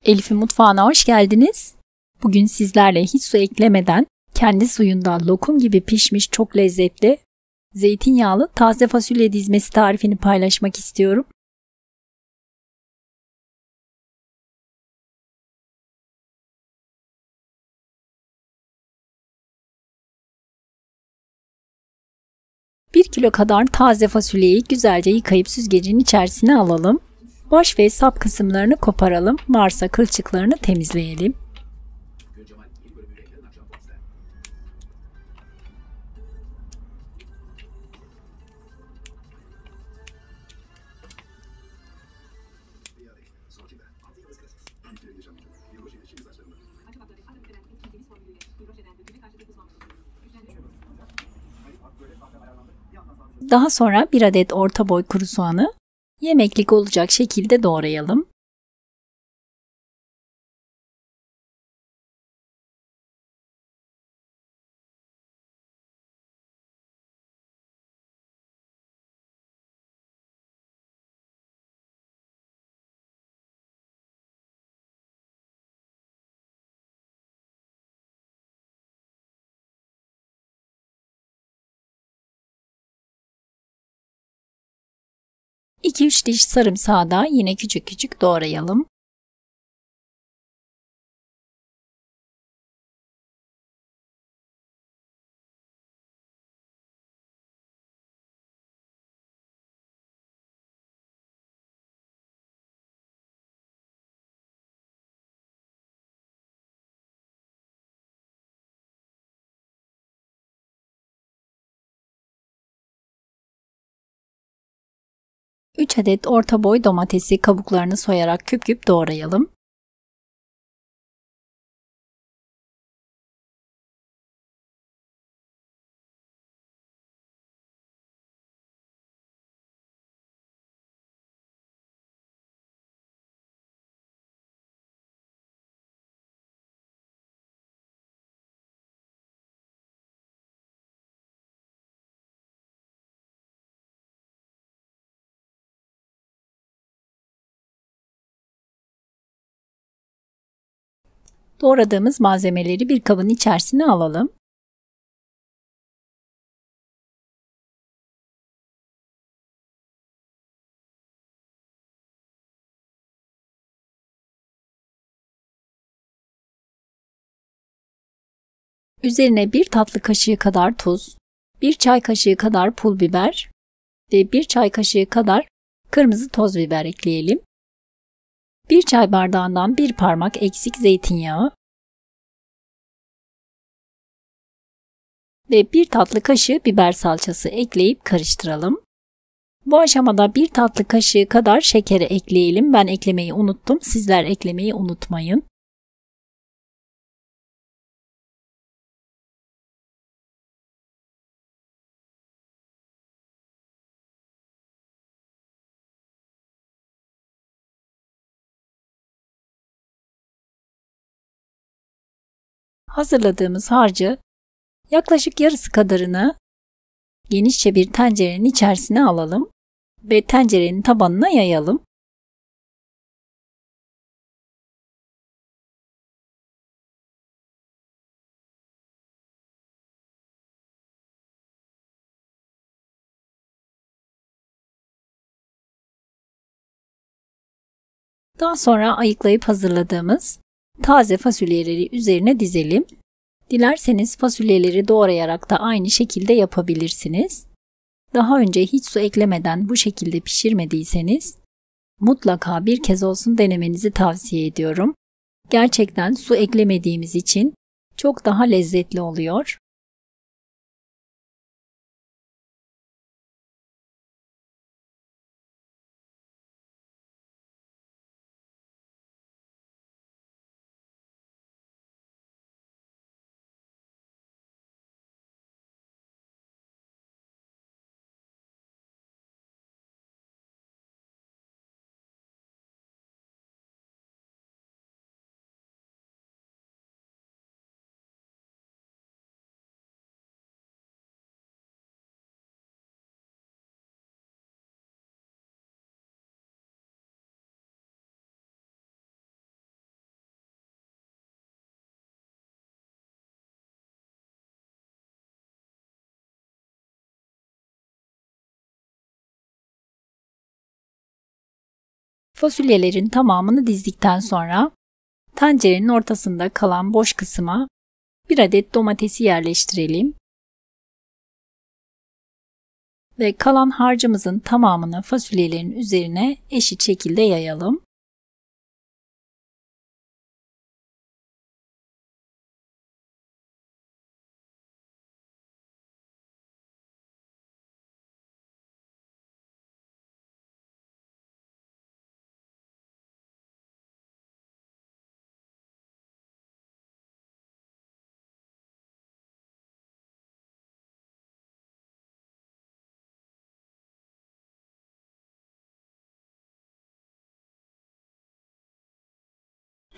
Elif'in mutfağına hoş geldiniz. Bugün sizlerle hiç su eklemeden kendi suyunda lokum gibi pişmiş çok lezzetli zeytinyağlı taze fasulye dizmesi tarifini paylaşmak istiyorum. Bir kilo kadar taze fasulyeyi güzelce yıkayıp süzgecin içerisine alalım. Baş ve sap kısımlarını koparalım. Varsa kılçıklarını temizleyelim. Daha sonra bir adet orta boy kuru soğanı yemeklik olacak şekilde doğrayalım. İki-üç diş sarımsağı da yine küçük küçük doğrayalım. Üç adet orta boy domatesi kabuklarını soyarak küp küp doğrayalım. Doğradığımız malzemeleri bir kabın içerisine alalım. Üzerine bir tatlı kaşığı kadar tuz, bir çay kaşığı kadar pul biber ve bir çay kaşığı kadar kırmızı toz biber ekleyelim. Bir çay bardağından bir parmak eksik zeytinyağı ve bir tatlı kaşığı biber salçası ekleyip karıştıralım. Bu aşamada bir tatlı kaşığı kadar şekeri ekleyelim. Ben eklemeyi unuttum. Sizler eklemeyi unutmayın. Hazırladığımız harcı yaklaşık yarısı kadarını genişçe bir tencerenin içerisine alalım ve tencerenin tabanına yayalım. Daha sonra ayıklayıp hazırladığımız taze fasulyeleri üzerine dizelim. Dilerseniz fasulyeleri doğrayarak da aynı şekilde yapabilirsiniz. Daha önce hiç su eklemeden bu şekilde pişirmediyseniz mutlaka bir kez olsun denemenizi tavsiye ediyorum. Gerçekten su eklemediğimiz için çok daha lezzetli oluyor. Fasulyelerin tamamını dizdikten sonra tencerenin ortasında kalan boş kısma bir adet domatesi yerleştirelim. Ve kalan harcımızın tamamını fasulyelerin üzerine eşit şekilde yayalım.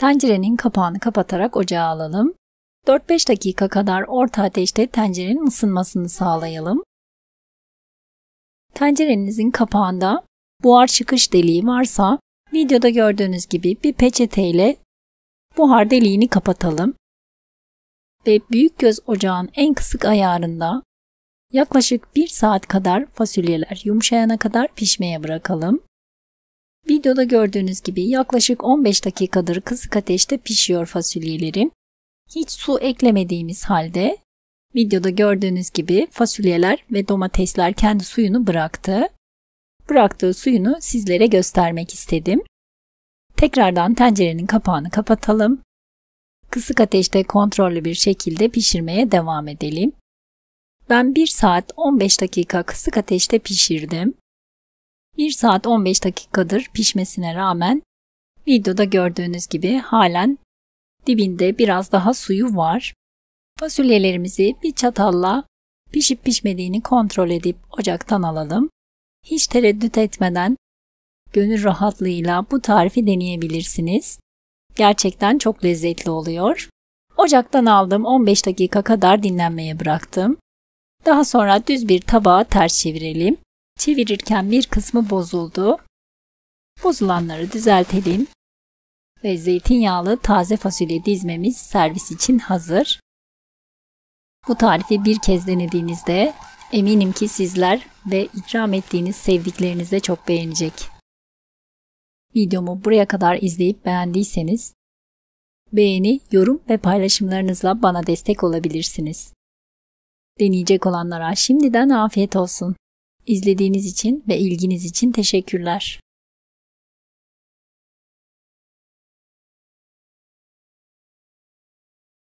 Tencerenin kapağını kapatarak ocağa alalım. 4-5 dakika kadar orta ateşte tencerenin ısınmasını sağlayalım. Tencerenizin kapağında buhar çıkış deliği varsa videoda gördüğünüz gibi bir peçete ile buhar deliğini kapatalım. Ve büyük göz ocağın en kısık ayarında yaklaşık 1 saat kadar fasulyeler yumuşayana kadar pişmeye bırakalım. Videoda gördüğünüz gibi yaklaşık 15 dakikadır kısık ateşte pişiyor fasulyelerim. Hiç su eklemediğimiz halde videoda gördüğünüz gibi fasulyeler ve domatesler kendi suyunu bıraktı. Bıraktığı suyunu sizlere göstermek istedim. Tekrardan tencerenin kapağını kapatalım. Kısık ateşte kontrollü bir şekilde pişirmeye devam edelim. Ben 1 saat 15 dakika kısık ateşte pişirdim. 1 saat 15 dakikadır pişmesine rağmen videoda gördüğünüz gibi halen dibinde biraz daha suyu var. Fasulyelerimizi bir çatalla pişip pişmediğini kontrol edip ocaktan alalım. Hiç tereddüt etmeden gönül rahatlığıyla bu tarifi deneyebilirsiniz. Gerçekten çok lezzetli oluyor. Ocaktan aldım, 15 dakika kadar dinlenmeye bıraktım. Daha sonra düz bir tabağa ters çevirelim. Çevirirken bir kısmı bozuldu. Bozulanları düzeltelim. Ve zeytinyağlı taze fasulye dizmemiz servis için hazır. Bu tarifi bir kez denediğinizde eminim ki sizler ve ikram ettiğiniz sevdikleriniz de çok beğenecek. Videomu buraya kadar izleyip beğendiyseniz beğeni, yorum ve paylaşımlarınızla bana destek olabilirsiniz. Deneyecek olanlara şimdiden afiyet olsun. İzlediğiniz için ve ilginiz için teşekkürler.